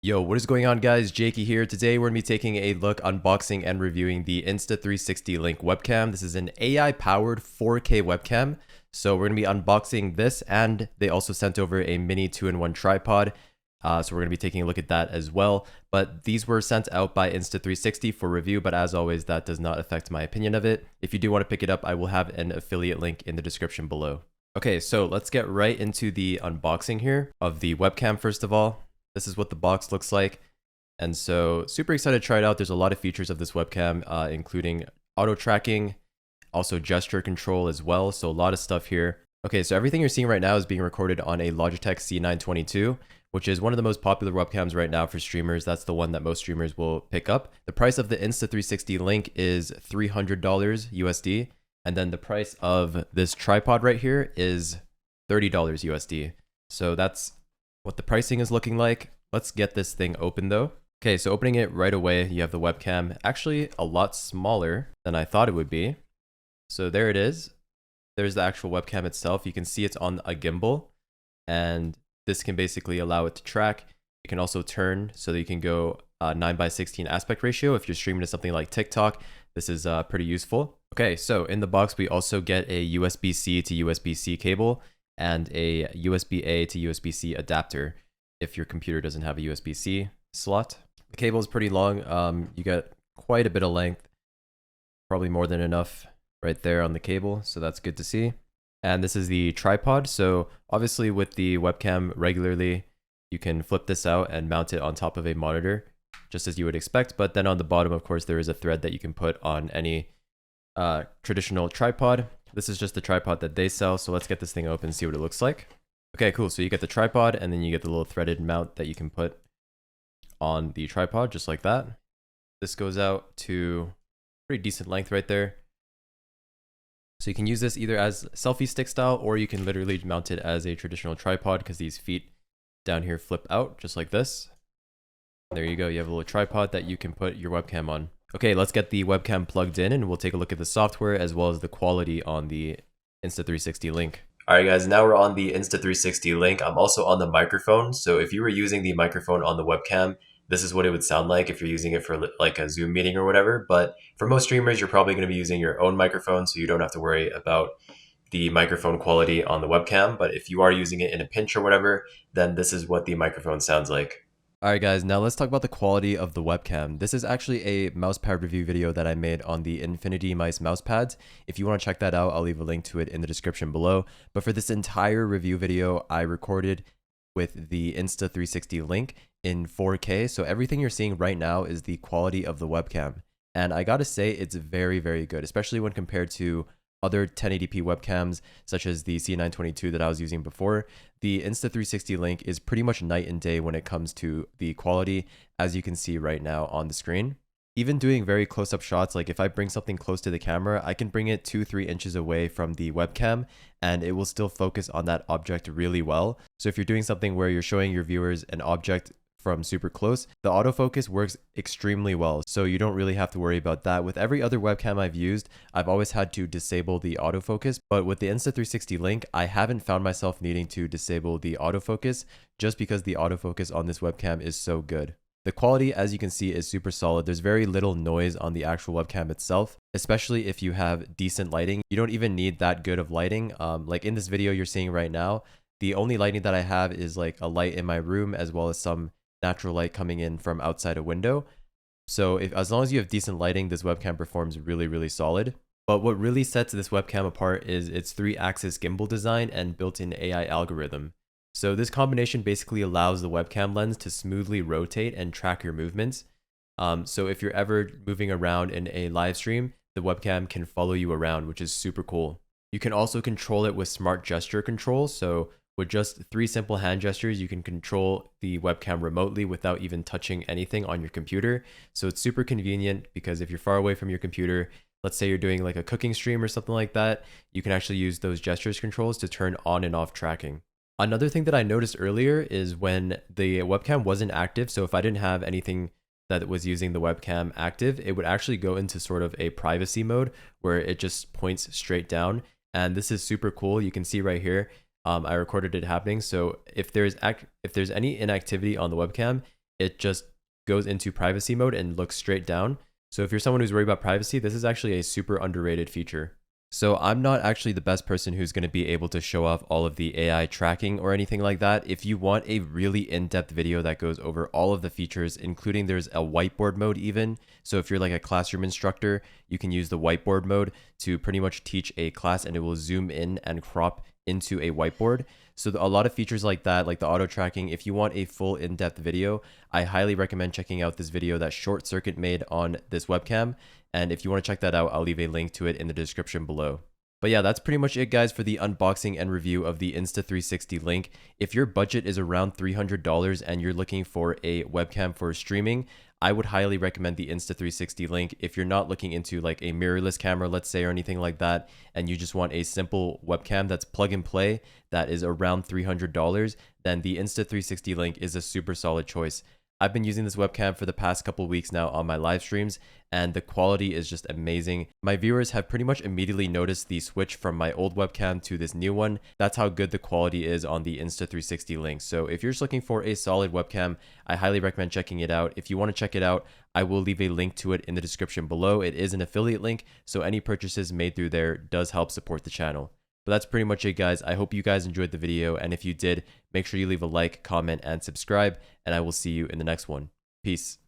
Yo, what is going on, guys? Jaeky here. Today we're going to be taking a look, unboxing, and reviewing the Insta360 Link webcam. This is an AI-powered 4K webcam. So we're going to be unboxing this, and they also sent over a mini 2-in-1 tripod. So we're going to be taking a look at that as well. But these were sent out by Insta360 for review, but as always, that does not affect my opinion of it. If you do want to pick it up, I will have an affiliate link in the description below. Okay, so let's get right into the unboxing here of the webcam first of all. This is what the box looks like. And so super excited to try it out. There's a lot of features of this webcam, including auto tracking, also gesture control as well. So a lot of stuff here. Okay, so everything you're seeing right now is being recorded on a Logitech C922, which is one of the most popular webcams right now for streamers. That's the one that most streamers will pick up. The price of the Insta360 Link is $300 USD. And then the price of this tripod right here is $30 USD. So that's what the pricing is looking like. Let's get this thing open though. Okay, so opening it right away, you have the webcam, actually a lot smaller than I thought it would be. So there it is. There's the actual webcam itself. You can see it's on a gimbal, and this can basically allow it to track. It can also turn so that you can go 9:16 aspect ratio. If you're streaming to something like TikTok, this is pretty useful. Okay, so in the box, we also get a USB-C to USB-C cable and a USB-A to USB-C adapter if your computer doesn't have a USB-C slot. The cable is pretty long. You get quite a bit of length, probably more than enough right there on the cable, so that's good to see. And this is the tripod. So obviously with the webcam regularly, you can flip this out and mount it on top of a monitor, just as you would expect. But then on the bottom, of course, there is a thread that you can put on any traditional tripod. This is just the tripod that they sell, so let's get this thing open and see what it looks like. Okay, cool. So you get the tripod, and then you get the little threaded mount that you can put on the tripod, just like that. This goes out to pretty decent length right there. So you can use this either as selfie stick style, or you can literally mount it as a traditional tripod, because these feet down here flip out, just like this. There you go. You have a little tripod that you can put your webcam on. Okay, let's get the webcam plugged in and we'll take a look at the software as well as the quality on the Insta360 Link. All right, guys, now we're on the Insta360 Link. I'm also on the microphone. So if you were using the microphone on the webcam, this is what it would sound like if you're using it for like a Zoom meeting or whatever. But for most streamers, you're probably going to be using your own microphone, so you don't have to worry about the microphone quality on the webcam. But if you are using it in a pinch or whatever, then this is what the microphone sounds like. Alright guys, now let's talk about the quality of the webcam. This is actually a mousepad review video that I made on the Infinity Mice mousepads. If you want to check that out, I'll leave a link to it in the description below. But for this entire review video, I recorded with the Insta360 Link in 4K. So everything you're seeing right now is the quality of the webcam. And I gotta say, it's very, very good, especially when compared to other 1080p webcams, such as the C922 that I was using before. The Insta360 Link is pretty much night and day when it comes to the quality, as you can see right now on the screen. Even doing very close-up shots, like if I bring something close to the camera, I can bring it 2-3 inches away from the webcam, and it will still focus on that object really well. So if you're doing something where you're showing your viewers an object from super close, the autofocus works extremely well, so you don't really have to worry about that. With every other webcam I've used, I've always had to disable the autofocus, but with the Insta360 Link, I haven't found myself needing to disable the autofocus just because the autofocus on this webcam is so good. The quality, as you can see, is super solid. There's very little noise on the actual webcam itself, especially if you have decent lighting. You don't even need that good of lighting. Like in this video you're seeing right now, the only lighting that I have is like a light in my room as well as some natural light coming in from outside a window. So as long as you have decent lighting, this webcam performs really, really solid. But what really sets this webcam apart is its 3-axis gimbal design and built-in AI algorithm. So this combination basically allows the webcam lens to smoothly rotate and track your movements. So if you're ever moving around in a live stream, the webcam can follow you around, which is super cool. You can also control it with smart gesture control. So with just 3 simple hand gestures, you can control the webcam remotely without even touching anything on your computer. So it's super convenient because if you're far away from your computer, let's say you're doing like a cooking stream or something like that, you can actually use those gestures controls to turn on and off tracking. Another thing that I noticed earlier is when the webcam wasn't active, so if I didn't have anything that was using the webcam active, it would actually go into sort of a privacy mode where it just points straight down. And this is super cool. You can see right here, I recorded it happening. So if there's any inactivity on the webcam, it just goes into privacy mode and looks straight down. So if you're someone who's worried about privacy, this is actually a super underrated feature. So I'm not actually the best person who's going to be able to show off all of the AI tracking or anything like that. If you want a really in-depth video that goes over all of the features, including there's a whiteboard mode even. So if you're like a classroom instructor, you can use the whiteboard mode to pretty much teach a class and it will zoom in and crop into a whiteboard. So a lot of features like that, like the auto tracking, if you want a full in-depth video, I highly recommend checking out this video that Short Circuit made on this webcam. And if you want to check that out, I'll leave a link to it in the description below. But yeah, that's pretty much it, guys, for the unboxing and review of the Insta360 Link. If your budget is around $300 and you're looking for a webcam for streaming, I would highly recommend the Insta360 Link. If you're not looking into like a mirrorless camera, let's say, or anything like that, and you just want a simple webcam that's plug and play that is around $300, then the Insta360 Link is a super solid choice. I've been using this webcam for the past couple weeks now on my live streams, and the quality is just amazing. My viewers have pretty much immediately noticed the switch from my old webcam to this new one. That's how good the quality is on the Insta360 Link. So if you're just looking for a solid webcam, I highly recommend checking it out. If you want to check it out, I will leave a link to it in the description below. It is an affiliate link, so any purchases made through there does help support the channel. But that's pretty much it, guys. I hope you guys enjoyed the video, and if you did, make sure you leave a like, comment, and subscribe, and I will see you in the next one. Peace.